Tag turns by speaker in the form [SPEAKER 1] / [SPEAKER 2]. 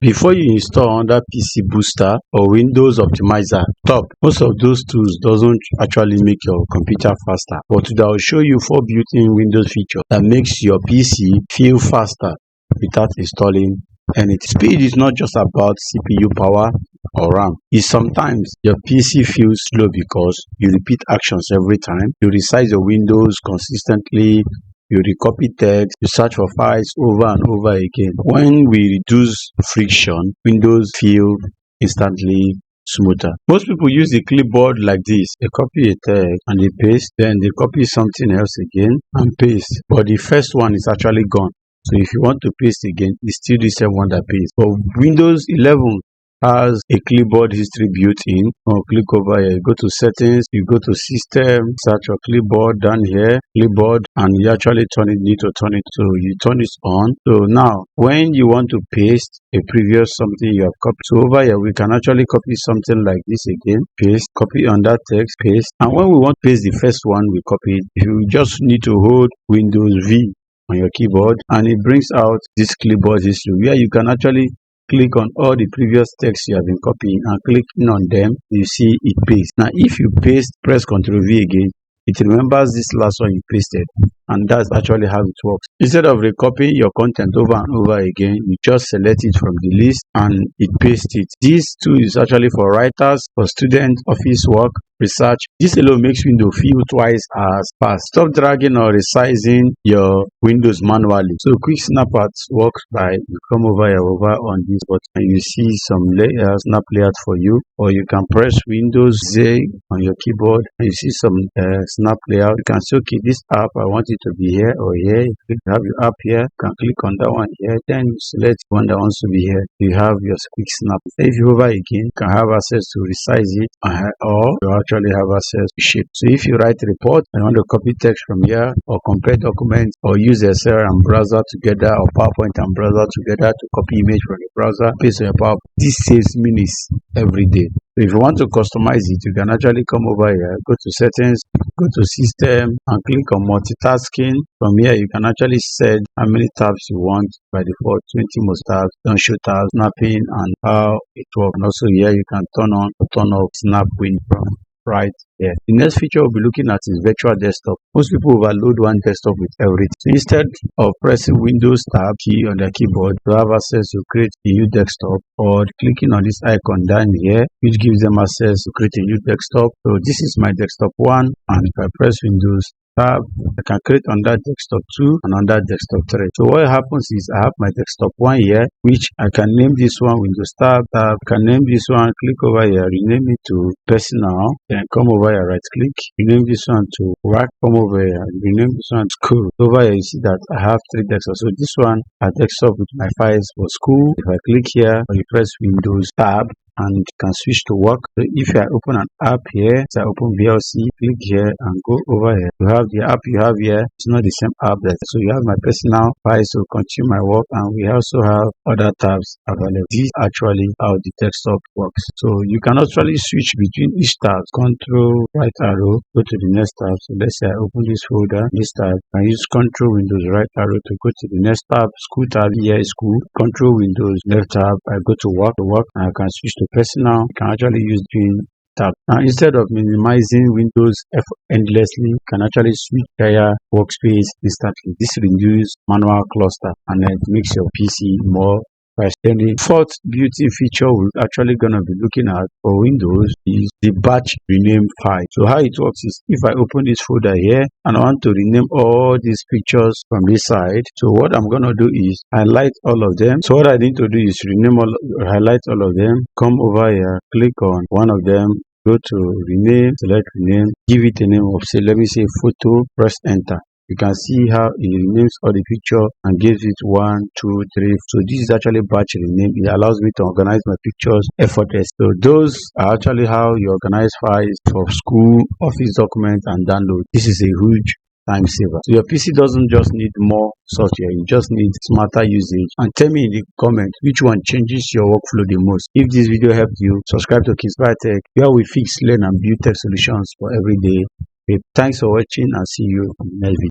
[SPEAKER 1] Before you install under PC Booster or Windows Optimizer, top, most of those tools doesn't actually make your computer faster, but today I'll show you 4 built-in Windows features that makes your PC feel faster without installing anything. Speed is not just about CPU power or RAM. It's sometimes your PC feels slow because you repeat actions every time, you resize your windows consistently, you recopy text, you search for files over and over again. When we reduce friction, Windows feel instantly smoother. Most people use the clipboard like this. They copy a text and they paste, then they copy something else again and paste. But the first one is actually gone. So if you want to paste again, it's still the same one that pastes. But Windows 11 has a clipboard history built in. Click over here, you go to settings, you go to system, search your clipboard down here, clipboard, and you actually need to turn it, so you turn it on. So now when you want to paste a previous something you have copied, so over here we can actually copy something like this again, paste, copy on that text, paste, and when we want to paste the first one we copied, you just need to hold Windows V on your keyboard and it brings out this clipboard history where you can actually click on all the previous texts you have been copying and clicking on them, you see it paste. Now if you paste, press Ctrl V again, it remembers this last one you pasted, and that's actually how it works. Instead of recopying your content over and over again, you just select it from the list and it pastes it. This tool is actually for writers, for students, office work, research. This alone makes Windows feel twice as fast. Stop dragging or resizing your Windows manually. So quick snap at works by you come over here on this button and you see some layers, snap layout for you, or you can press Windows Z on your keyboard and you see some snap layout. You can say, okay, this app I want it to be here or here. You have your app here, you can click on that one here, then you select one that wants to be here. You have your quick snap. If you hover again, you can have access to resize it, or you actually have access to shape. So if you write a report and want to copy text from here, or compare documents, or use Excel and browser together, or PowerPoint and browser together to copy image from the browser, paste on your PowerPoint, this saves minutes every day. So if you want to customize it, you can actually come over here, go to settings, go to system, and click on multitasking. From here, you can actually set how many tabs you want. By default, 20 most tabs, don't show tabs, snapping, and how it works. And also here, you can turn on or turn off snap win from right here. The next feature we'll be looking at is virtual desktop. Most people overload one desktop with everything. So instead of pressing Windows tab key on their keyboard to have access to create a new desktop, or clicking on this icon down here, which gives them access to create a new desktop. So this is my desktop 1, and if I press Windows tab, I can create on that desktop 2 and on that desktop 3. So what happens is I have my desktop 1 here, which I can name this one Windows tab, I can name this one, click over here, rename it to personal, then come over here, right click, rename this one to work, come over here, rename this one to school. Over here you see that I have 3 desktops. So this one I desktop with my files for school. If I click here, or you press Windows tab, and you can switch to work. So if I open an app here, so I open VLC, click here and go over here. You have the app you have here, it's not the same app there. So you have my personal files to continue my work, and we also have other tabs available. This is actually how the desktop works. So you can actually switch between each tab. Control right arrow, go to the next tab. So let's say I open this folder, this tab, I use Control Windows right arrow to go to the next tab. School tab, here is school. Control Windows left tab, I go to work, and I can switch to personal. You can actually use between tabs. Now instead of minimizing Windows endlessly, you can actually switch entire workspace instantly. This reduces manual cluster and it makes your PC more fast. Then the fourth built-in feature we're actually going to be looking at for Windows is the batch rename file. So how it works is, if I open this folder here and I want to rename all these pictures from this side, so what I'm going to do is highlight all of them. So what I need to do is highlight all of them, come over here, click on one of them, go to rename, select rename, give it a name of, say, let me say photo, press enter. You can see how it renames all the picture and gives it 1, 2, 3. So this is actually batch rename. It allows me to organize my pictures effortlessly. So those are actually how you organize files for school, office documents, and download. This is a huge time saver. So your PC doesn't just need more software, you just need smarter usage. And tell me in the comments which one changes your workflow the most. If this video helped you, subscribe to Clipboard Tech, where we fix, learn, and build tech solutions for every day. Thanks for watching, and see you in the next video.